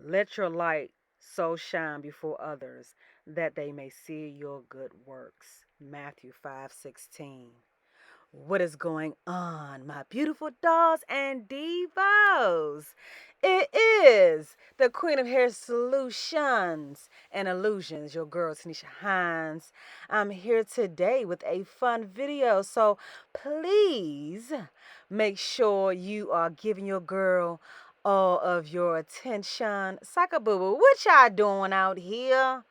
Let your light so shine before others that they may see your good works. Matthew 5:16. What is going on, my beautiful dolls and divos? It is the Queen of Hair Solutions and Illusions, your girl Taneasha Hines. I'm here today with a fun video, so please make sure you are giving your girl all of your attention. Saka boo boo, what y'all doing out here?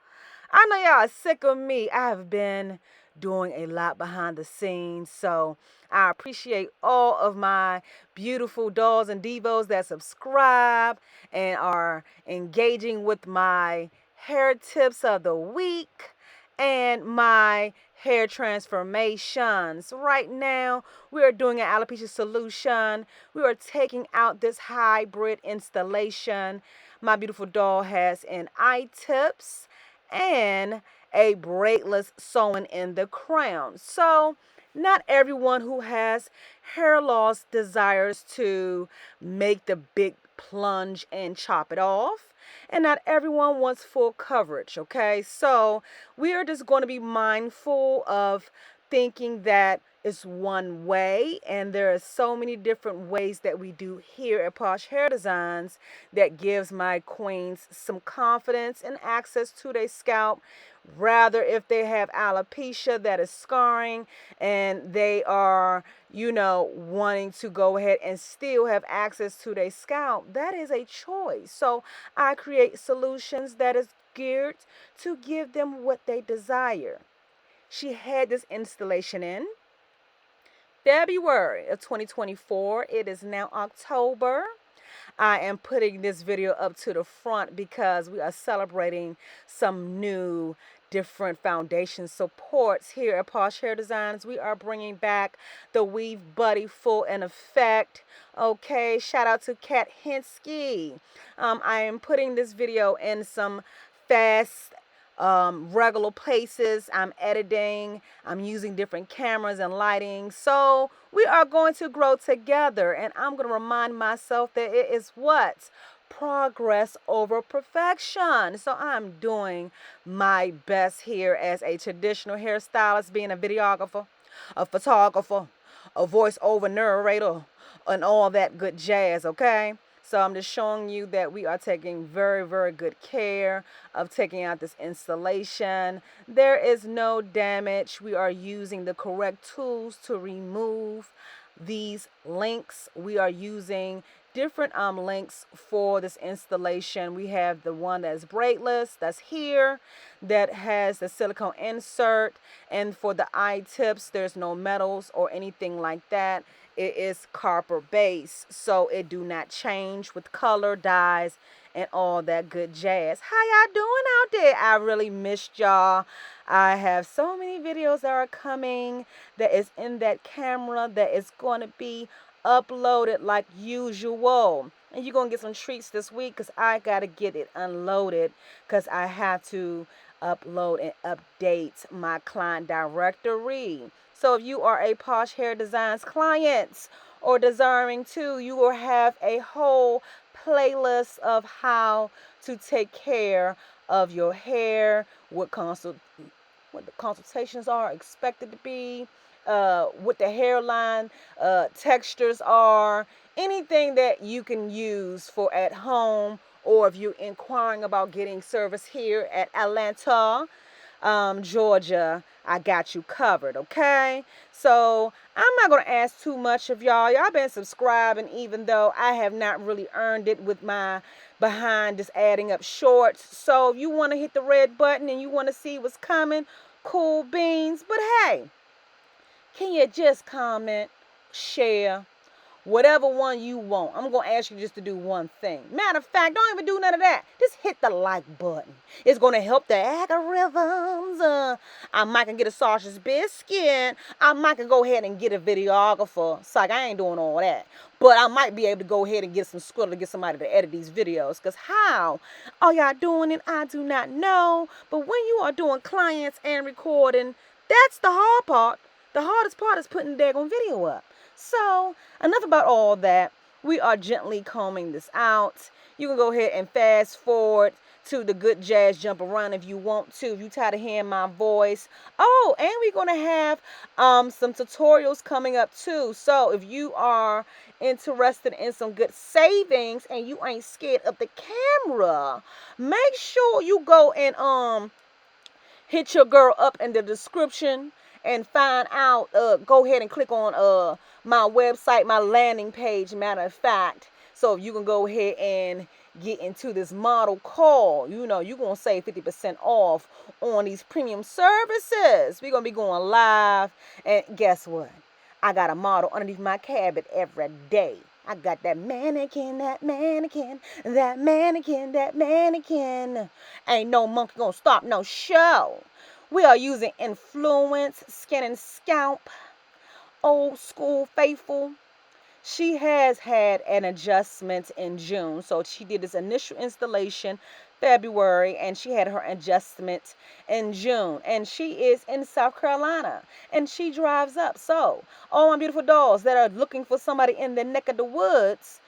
I know y'all are sick of me. I have been doing a lot behind the scenes, so I appreciate all of my beautiful dolls and divos that subscribe and are engaging with my hair tips of the week and my hair transformations. Right now, we are doing an alopecia solution. We are taking out this hybrid installation. My beautiful doll has an ITips and a braidless sewing in the crown. So, not everyone who has hair loss desires to make the big plunge and chop it off. And not everyone wants full coverage, okay? So, we are just going to be mindful of thinking that it's one way, and there are so many different ways that we do here at Posh Hair Designs that gives my queens some confidence and access to their scalp. Rather, if they have alopecia that is scarring and they are, wanting to go ahead and still have access to their scalp, that is a choice. So I create solutions that is geared to give them what they desire. She had this installation in February of 2024. It is now October. I am putting this video up to the front because we are celebrating some new different foundation supports here at Posh Hair Designs. We are bringing back the Weave Buddy full in effect. Okay, shout out to Kat Hinsky. I am putting this video in some fast regular places. I'm editing. I'm using different cameras and lighting. So we are going to grow together. And I'm going to remind myself that it is what? Progress over perfection. So I'm doing my best here as a traditional hairstylist, being a videographer, a photographer, a voiceover narrator, and all that good jazz, okay? So I'm just showing you that we are taking very, very good care of taking out this installation. There is no damage. We are using the correct tools to remove these links. We are using different links for this installation. We have the one that's braidless, that's here, that has the silicone insert, and for the eye tips, there's no metals or anything like that. It is copper base, so it do not change with color, dyes, and all that good jazz. How y'all doing out there? I really missed y'all. I have so many videos that are coming that is in that camera that is going to be uploaded like usual. And you're going to get some treats this week because I got to get it unloaded because I have to upload and update my client directory. So if you are a Posh Hair Designs client or desiring to, you will have a whole playlist of how to take care of your hair, what the consultations are expected to be, what the hairline textures are, anything that you can use for at home, or if you're inquiring about getting service here at Atlanta, Georgia, I got you covered, okay? So I'm not going to ask too much of y'all. Y'all been subscribing even though I have not really earned it with my behind just adding up shorts. So if you want to hit the red button and you want to see what's coming, cool beans. But hey, can you just comment, share, whatever one you want? I'm going to ask you just to do one thing. Matter of fact, don't even do none of that. Just hit the like button. It's going to help the algorithms. I might can get a sausage biscuit. I might can go ahead and get a videographer. It's like I ain't doing all that. But I might be able to go ahead and get some skrill to get somebody to edit these videos. Because how are y'all doing it? I do not know. But when you are doing clients and recording, that's the hard part. The hardest part is putting the daggone video up. So, enough about all that. we are gently combing this out. You can go ahead and fast forward to the good jazz jump around if you want to, if you're tired of hearing my voice. Oh, and we're going to have some tutorials coming up too. So if you are interested in some good savings and you ain't scared of the camera, make sure you go and hit your girl up in the description and find out. Go ahead and click on my website, my landing page, matter of fact, so you can go ahead and get into this model call. You know, you're going to save 50% off on these premium services. We're going to be going live, and guess what? I got a model underneath my cabin every day. I got that mannequin, that mannequin, that mannequin, that mannequin. Ain't no monkey gonna stop no show. We are using Influence, Skin and Scalp, old school faithful. She has had an adjustment in June. So she did this initial installation February, and she had her adjustment in June. And she is in South Carolina, and she drives up. So all my beautiful dolls that are looking for somebody in the neck of the woods,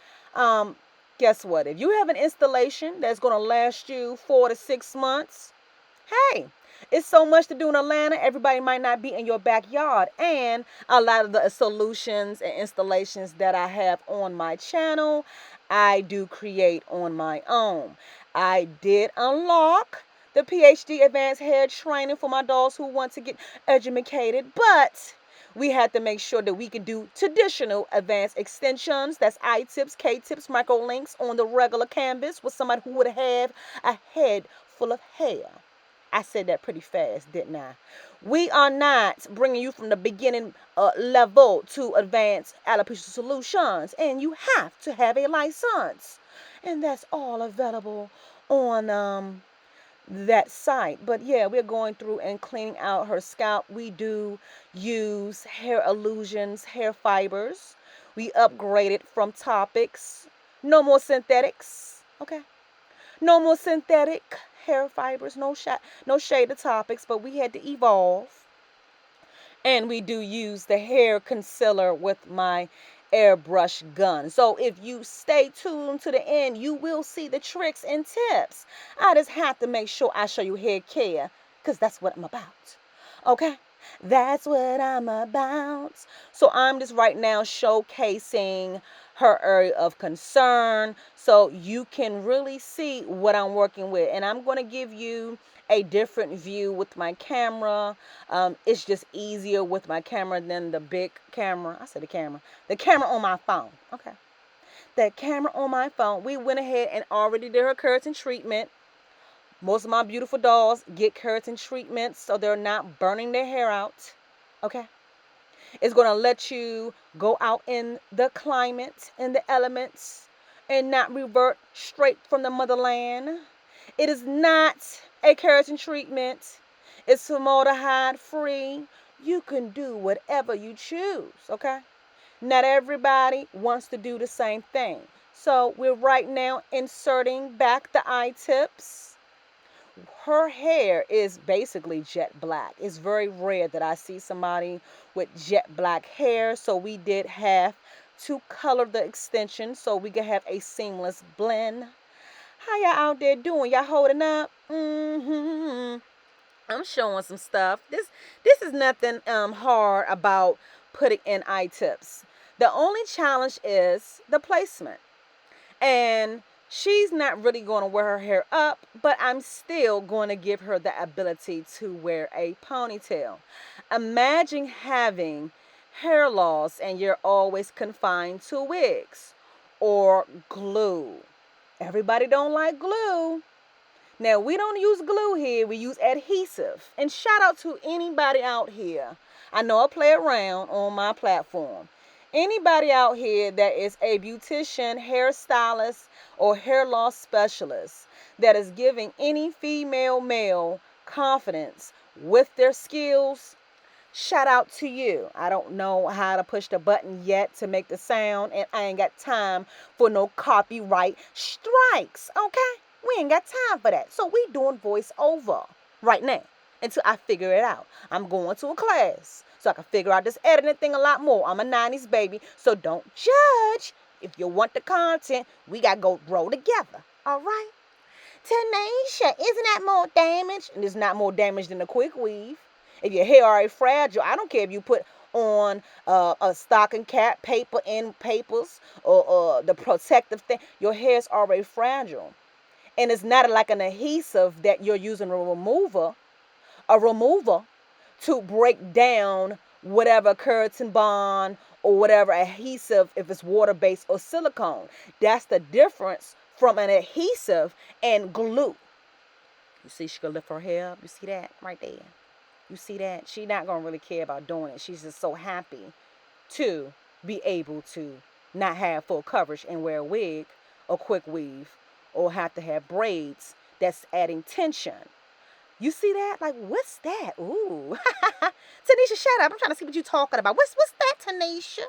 guess what? If you have an installation that's going to last you 4 to 6 months, hey, it's so much to do in Atlanta. Everybody might not be in your backyard. And a lot of the solutions and installations that I have on my channel, I do create on my own. I did unlock the PhD advanced hair training for my dolls who want to get educated, but we had to make sure that we could do traditional advanced extensions. That's ITips, K-tips, micro links on the regular canvas with somebody who would have a head full of hair. I said that pretty fast, didn't I? We are not bringing you from the beginning level to advanced alopecia solutions, and you have to have a license, and that's all available on that site. But yeah, we're going through and cleaning out her scalp. We do use hair illusions, hair fibers. We upgraded from topics. No more synthetics. Okay. No more synthetic hair fibers, no shade of topics, but we had to evolve. And we do use the hair concealer with my airbrush gun. So if you stay tuned to the end, you will see the tricks and tips. I just have to make sure I show you hair care, because that's what I'm about. Okay? That's what I'm about. So I'm just right now showcasing her area of concern so you can really see what I'm working with. And I'm going to give you a different view with my camera. It's just easier with my camera than the big camera. I said the camera on my phone. Okay. That camera on my phone. We went ahead and already did her keratin treatment. Most of my beautiful dolls get keratin treatments so they're not burning their hair out. Okay. It's going to let you go out in the climate and the elements and not revert straight from the motherland. It is not a keratin treatment. It's formaldehyde free. You can do whatever you choose, okay? Not everybody wants to do the same thing. So we're right now inserting back the ITips. Her hair is basically jet black. It's very rare that I see somebody with jet black hair. So we did have to color the extension so we could have a seamless blend. How y'all out there doing? Y'all holding up? I'm showing some stuff. This is nothing hard about putting in ITips. The only challenge is the placement. And she's not really going to wear her hair up, but I'm still going to give her the ability to wear a ponytail. Imagine having hair loss and you're always confined to wigs or glue. Everybody don't like glue. Now, we don't use glue here. We use adhesive. And shout out to anybody out here. I know I play around on my platform. Anybody out here that is a beautician, hairstylist, or hair loss specialist that is giving any female male confidence with their skills, shout out to you. I don't know how to push the button yet to make the sound, and I ain't got time for no copyright strikes, okay? We ain't got time for that. So we doing voiceover right now until I figure it out. I'm going to a class so I can figure out this editing thing a lot more. I'm a 90s baby, so don't judge If you want the content, we got to go grow together. All right? Taneasha, isn't that more damage? And it's not more damage than a quick weave. If your hair are fragile, I don't care if you put on a stocking cap, paper in papers, or the protective thing. Your hair's already fragile. And it's not like an adhesive that you're using a remover to break down whatever keratin bond or whatever adhesive, if it's water-based or silicone. That's the difference from an adhesive and glue. You see, she could lift her hair up. You see that right there? You see that? She's not going to really care about doing it. She's just so happy to be able to not have full coverage and wear a wig or quick weave or have to have braids that's adding tension. You see that? Like, what's that? Ooh. Taneasha, shut up. I'm trying to see what you're talking about. What's that, Taneasha?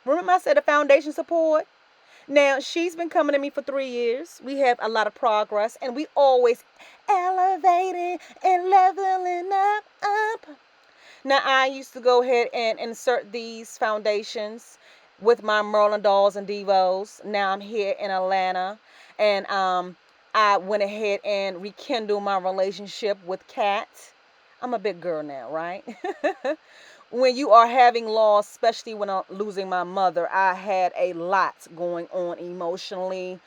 Remember I said the foundation support? Now, she's been coming to me for 3 years. We have a lot of progress, and we always elevating and leveling up. Now, I used to go ahead and insert these foundations with my Merlin Dollz and Divos. Now I'm here in Atlanta, and I went ahead and rekindled my relationship with Kat. I'm a big girl now, right? When you are having loss, especially when I'm losing my mother, I had a lot going on emotionally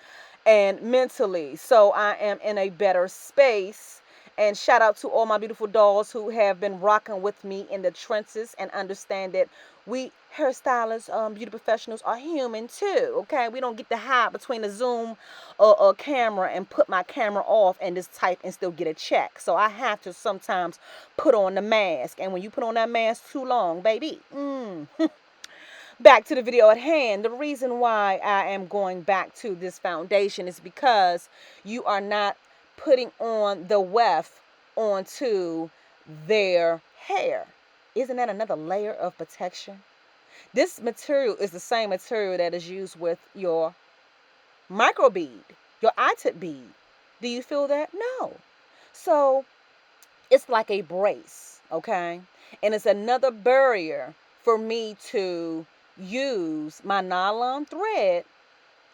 and mentally. So I am in a better space. And shout out to all my beautiful dolls who have been rocking with me in the trenches and understand that we hairstylists, beauty professionals are human too, okay? We don't get to hide between a Zoom or a camera and put my camera off and just type and still get a check. So I have to sometimes put on the mask. And when you put on that mask too long, baby, Back to the video at hand. The reason why I am going back to this foundation is because you are not putting on the weft onto their hair. Isn't that another layer of protection? This material is the same material that is used with your micro bead, your ITip bead. Do you feel that? No. So it's like a brace, okay? And it's another barrier for me to use my nylon thread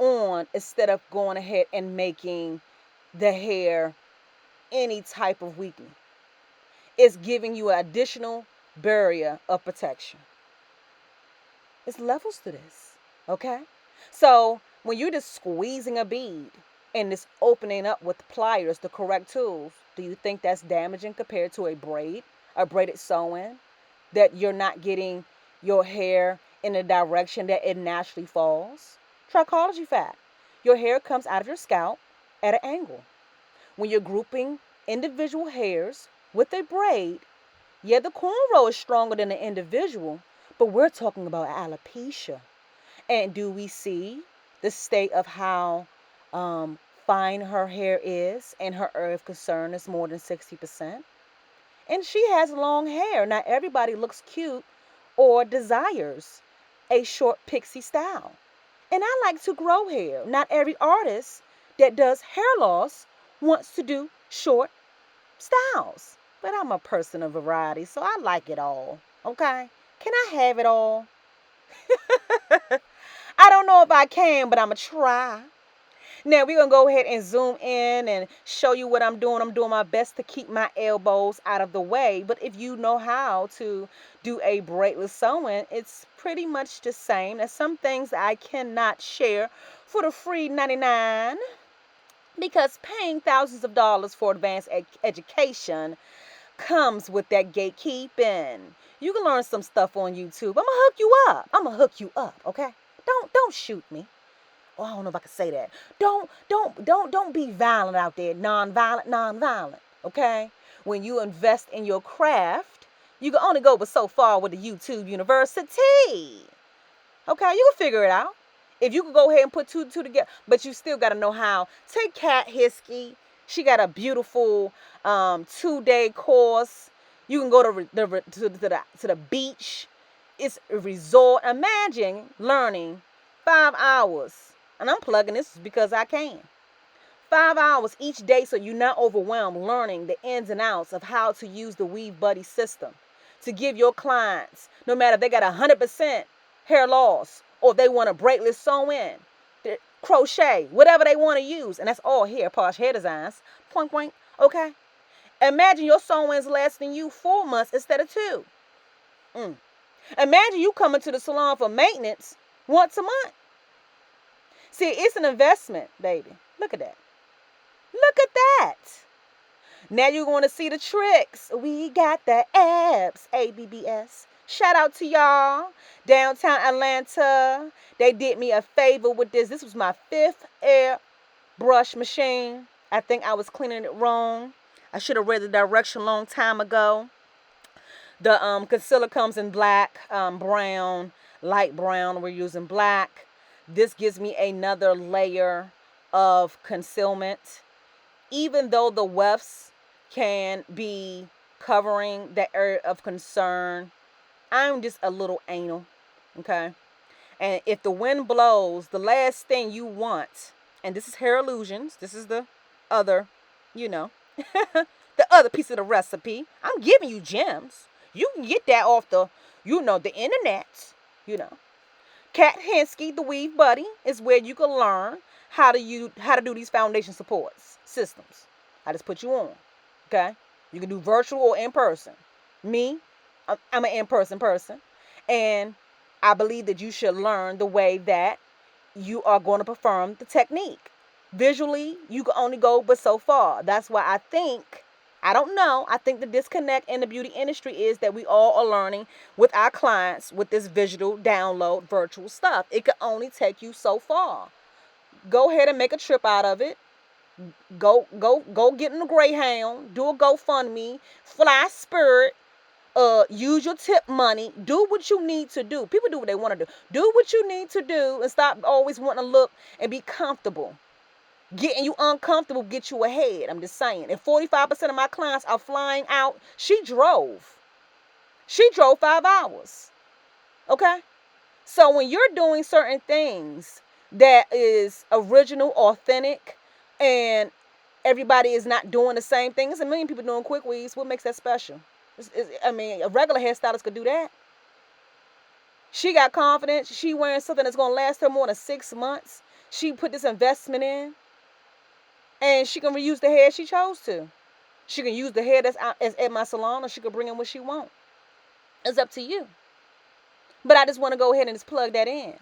on instead of going ahead and making the hair any type of weakening. It's giving you an additional barrier of protection. It's levels to this, okay? So when you're just squeezing a bead and it's opening up with pliers, the correct tools, do you think that's damaging compared to a braided sew-in? That you're not getting your hair in the direction that it naturally falls? Trichology fact. Your hair comes out of your scalp at an angle. When you're grouping individual hairs with a braid, yeah, the cornrow is stronger than the individual, but we're talking about alopecia. And do we see the state of how fine her hair is, and her area of concern is more than 60%? And she has long hair. Not everybody looks cute or desires a short pixie style. And I like to grow hair. Not every artist that does hair loss wants to do short styles. But I'm a person of variety, so I like it all. Okay? Can I have it all? I don't know if I can, but I'm going to try. Now, we're going to go ahead and zoom in and show you what I'm doing. I'm doing my best to keep my elbows out of the way. But if you know how to do a braidless sewing, it's pretty much the same. There's some things I cannot share for the free 99 because paying thousands of dollars for advanced education comes with that gatekeeping. You can learn some stuff on YouTube. I'm gonna hook you up, okay? Don't shoot me. Oh, I don't know if I can say that. Don't be violent out there. Non-violent, okay? When you invest in your craft, you can only go but so far with the YouTube University. Okay, you can figure it out. If you can go ahead and put two together, but you still got to know how. Take Kat Hiskey. She got a beautiful 2-day course. You can go to the beach. It's a resort. Imagine learning 5 hours. And I'm plugging this because I can. 5 hours each day so you're not overwhelmed learning the ins and outs of how to use the Weave Buddy system to give your clients, no matter if they got 100% hair loss or they want a braidless sew in, crochet, whatever they want to use. And that's all here, Posh Hair Designs. Point, point. Okay. Imagine your sew-ins lasting you 4 months instead of 2. Imagine you coming to the salon for maintenance once a month. See, it's an investment, baby. Look at that. Look at that. Now you're going to see the tricks. We got the abs, ABBS. Shout out to y'all. Downtown Atlanta. They did me a favor with this. This was my 5th air brush machine. I think I was cleaning it wrong. I should have read the direction a long time ago. The concealer comes in black, brown, light brown. We're using black. This gives me another layer of concealment. Even though the wefts can be covering the area of concern, I'm just a little anal, okay? And if the wind blows, the last thing you want, and this is Hair Illusions, this is the other, the other piece of the recipe. I'm giving you gems. You can get that off the, the internet, Kat Hensky, the Weave Buddy, is where you can learn how to do these foundation supports systems. I just put you on, okay? You can do virtual or in person. Me, I'm an in-person person, and I believe that you should learn the way that you are going to perform the technique. Visually, you can only go but so far. That's why I don't know, I think the disconnect in the beauty industry is that we all are learning with our clients with this visual download virtual stuff. It can only take you so far. Go ahead and make a trip out of it. Go get in the Greyhound. Do a GoFundMe. Fly Spirit. Use your tip money. Do what you need to do. People do what they want to do. Do what you need to do and stop always wanting to look and be comfortable. Getting you uncomfortable get you ahead. I'm just saying. If 45% of my clients are flying out, she drove 5 hours. Okay? So when you're doing certain things that is original, authentic, and everybody is not doing the same thing, there's a million people doing quick weaves. What makes that special? A regular hairstylist could do that. She got confidence. She wearing something that's going to last her more than 6 months. She put this investment in. And she can reuse the hair she chose to. She can use the hair that's at my salon, or she can bring in what she wants. It's up to you. But I just want to go ahead and just plug that in.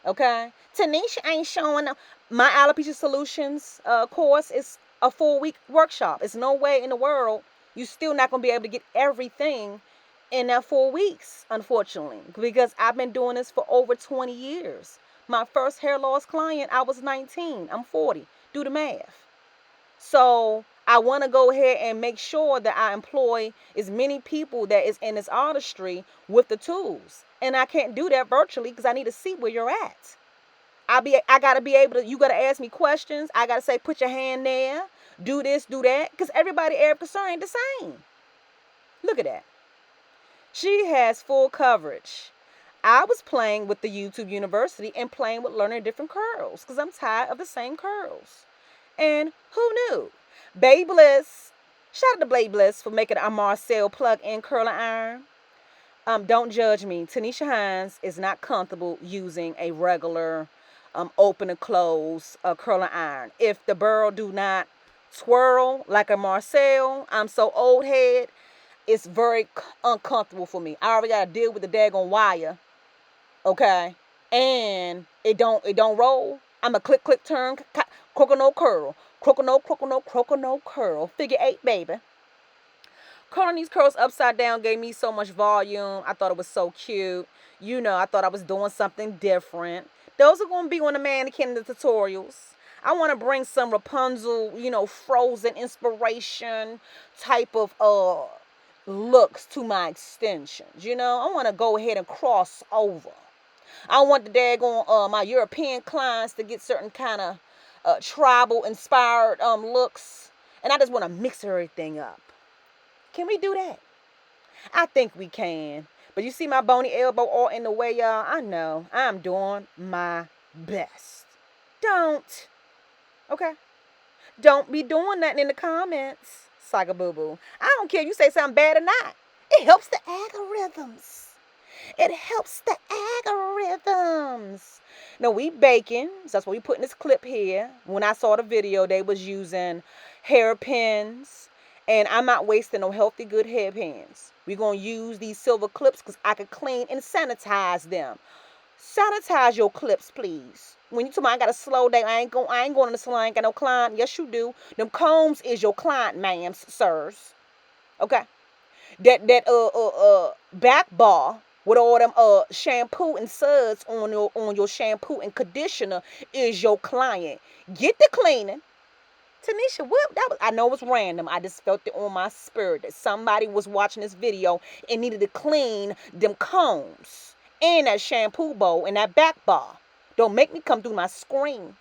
Okay? Taneasha ain't showing up. My Alopecia Solutions course is a 4-week workshop. It's no way in the world you're still not going to be able to get everything in that 4 weeks, unfortunately. Because I've been doing this for over 20 years. My first hair loss client, I was 19. I'm 40. Do the math. So I want to go ahead and make sure that I employ as many people that is in this artistry with the tools. And I can't do that virtually because I need to see where you're at. I got to be able to, you got to ask me questions. I got to say, put your hand there. Do this, do that. Because everybody, every concern ain't the same. Look at that. She has full coverage. I was playing with the YouTube University and playing with learning different curls because I'm tired of the same curls. And who knew? Braidless. Shout out to Braidless for making a Marcel plug-in curling iron. Don't judge me. Taneasha Hines is not comfortable using a regular open and close curling iron. If the burl do not twirl like a Marcel, I'm so old head, it's very uncomfortable for me. I already got to deal with the daggone wire. Okay, and it don't roll. I'm a click turn, coconut curl, coconut curl, figure 8, baby. Curling these curls upside down gave me so much volume. I thought it was so cute. I thought I was doing something different. Those are going to be on the mannequin in the tutorials. I want to bring some Rapunzel, frozen inspiration type of looks to my extensions. I want to go ahead and cross over. I want the daggone my European clients to get certain kind of tribal inspired looks, and I just want to mix everything up. Can we do that? I think we can. But you see my bony elbow all in the way, y'all. I know I'm doing my best. Don't. Okay. Don't be doing nothing in the comments. Psycho boo boo. I don't care if you say something bad or not. It helps the algorithms. It helps the algorithms. Now we baking, so that's why we putting this clip here. When I saw the video, they was using hairpins, and I'm not wasting no healthy good hairpins. We're gonna use these silver clips because I could clean and sanitize them. Sanitize your clips, please. When you tell me I gotta slow down, I ain't going to the salon, I ain't got no client. Yes, you do. Them combs is your client, ma'ams, sirs. Okay. That back bar with all them shampoo and suds on your shampoo and conditioner is your client. Get the cleaning. Taneasha, what that was, I know it's random. I just felt it on my spirit that somebody was watching this video and needed to clean them combs and that shampoo bowl and that back bar. Don't make me come through my screen.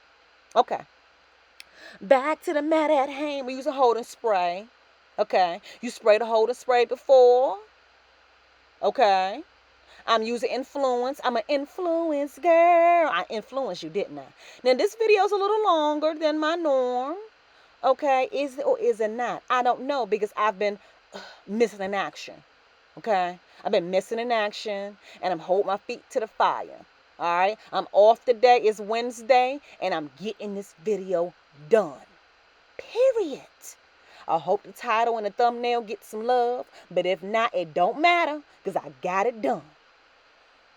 Okay. Back to the matter at hand. We use a holding spray. Okay. You sprayed a holding spray before. Okay. I'm using influence. I'm an influence girl. I influenced you, didn't I? Now, this video is a little longer than my norm. Okay. Is it or is it not? I don't know because I've been missing in action. Okay. I've been missing in action and I'm holding my feet to the fire. All right. I'm off today. It's Wednesday and I'm getting this video done. Period. I hope the title and the thumbnail get some love, but if not, it don't matter because I got it done.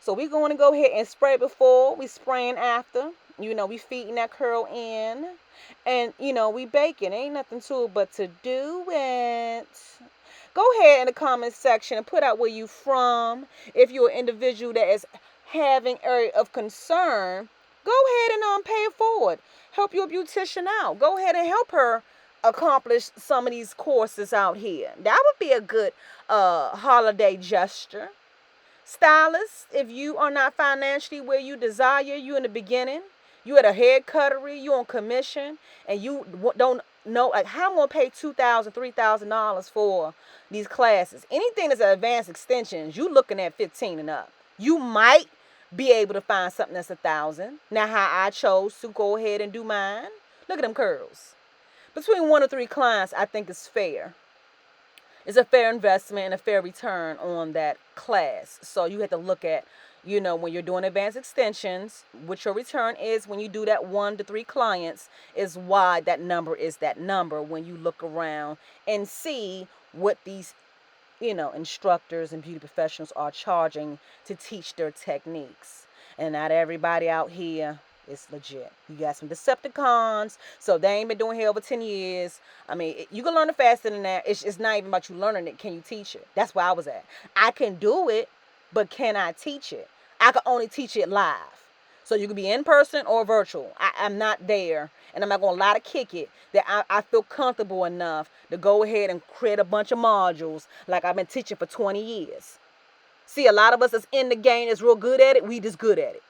So we're going to go ahead and spray before, we spraying after. You know, we feeding that curl in. And, you know, we baking. Ain't nothing to it but to do it. Go ahead in the comment section and put out where you from. If you're an individual that is having area of concern, go ahead and pay it forward. Help your beautician out. Go ahead and help her accomplish some of these courses out here. That would be a good holiday gesture. Stylists, if you are not financially where you desire, you in the beginning, you at a hair cuttery, you on commission, and you don't know like how I'm gonna pay $2,000, $3,000 for these classes. Anything that's an advanced extensions, you looking at 15 and up. You might be able to find something that's 1,000. Now, how I chose to go ahead and do mine. Look at them curls. Between 1 or 3 clients, I think is fair. It's a fair investment and a fair return on that class. So you have to look at, you know, when you're doing advanced extensions, what your return is when you do that 1 to 3 clients is why that number is that number when you look around and see what these, you know, instructors and beauty professionals are charging to teach their techniques. And not everybody out here is legit. You got some Decepticons, so they ain't been doing hair over 10 years. I mean, you can learn it faster than that. It's not even about you learning it. Can you teach it? That's where I was at. I can do it, but can I teach it? I can only teach it live. So you can be in person or virtual. I'm not there, and I'm not going to lie to kick it, that I feel comfortable enough to go ahead and create a bunch of modules like I've been teaching for 20 years. See, a lot of us that's in the game that's real good at it, we just good at it.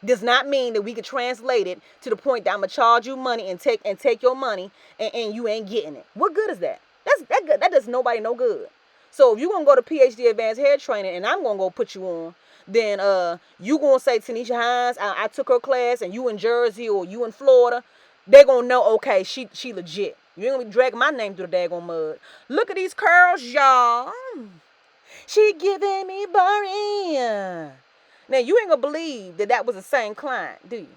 Does not mean that we can translate it to the point that I'm gonna charge you money and take your money and you ain't getting it. What good is that? That good. That does nobody no good. So if you're gonna go to PhD advanced hair training and I'm gonna go put you on, then you gonna say Taneasha Hines, I took her class and you in Jersey or you in Florida, they gonna know, okay, she legit. You ain't gonna be dragging my name through the daggone mud. Look at these curls, y'all. She giving me burning. Now, you ain't gonna believe that was the same client, do you?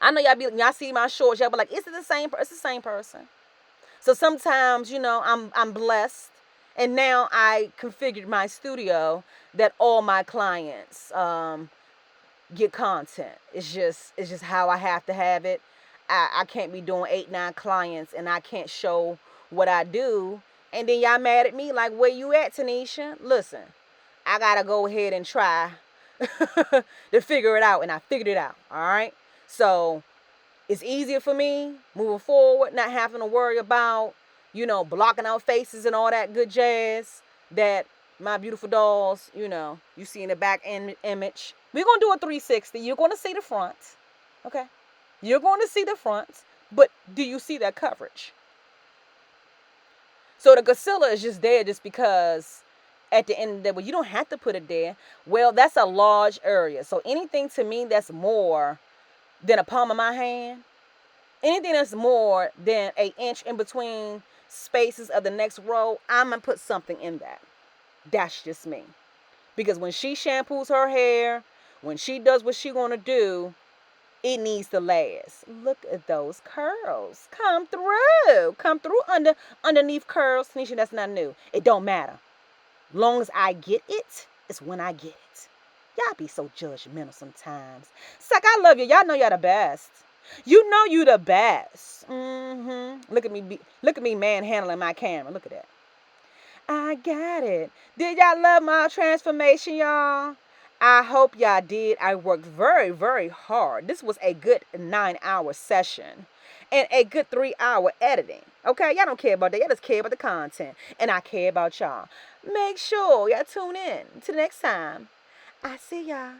I know y'all see my shorts, y'all be like, is it the same person? It's the same person. So sometimes, you know, I'm blessed. And now I configured my studio that all my clients get content. It's just how I have to have it. I can't be doing 8, 9 clients and I can't show what I do. And then y'all mad at me like, where you at, Taneasha? Listen, I gotta go ahead and try to figure it out, and I figured it out. All right, so it's easier for me moving forward, not having to worry about, you know, blocking out faces and all that good jazz that my beautiful dolls, you know, you see in the back end image. We're gonna do a 360. You're gonna see the front, okay? You're going to see the front, but do you see that coverage? So the Godzilla is just there just because at the end of the day, well, you don't have to put it there. Well, that's a large area. So anything to me that's more than a palm of my hand, anything that's more than an inch in between spaces of the next row, I'm going to put something in that. That's just me. Because when she shampoos her hair, when she does what she want to do, it needs to last. Look at those curls. Come through. Come through underneath curls. Taneasha, that's not new. It don't matter. Long as I get it, it's when I get it. Y'all be so judgmental sometimes. It's like, I love you. Y'all know y'all the best. You know you the best. Look at me manhandling my camera. Look at that. I got it. Did y'all love my transformation, y'all? I hope y'all did. I worked very, very hard. This was a good 9-hour session and a good 3-hour editing. Okay, y'all don't care about that. Y'all just care about the content. And I care about y'all. Make sure y'all tune in. Till next time. I see y'all.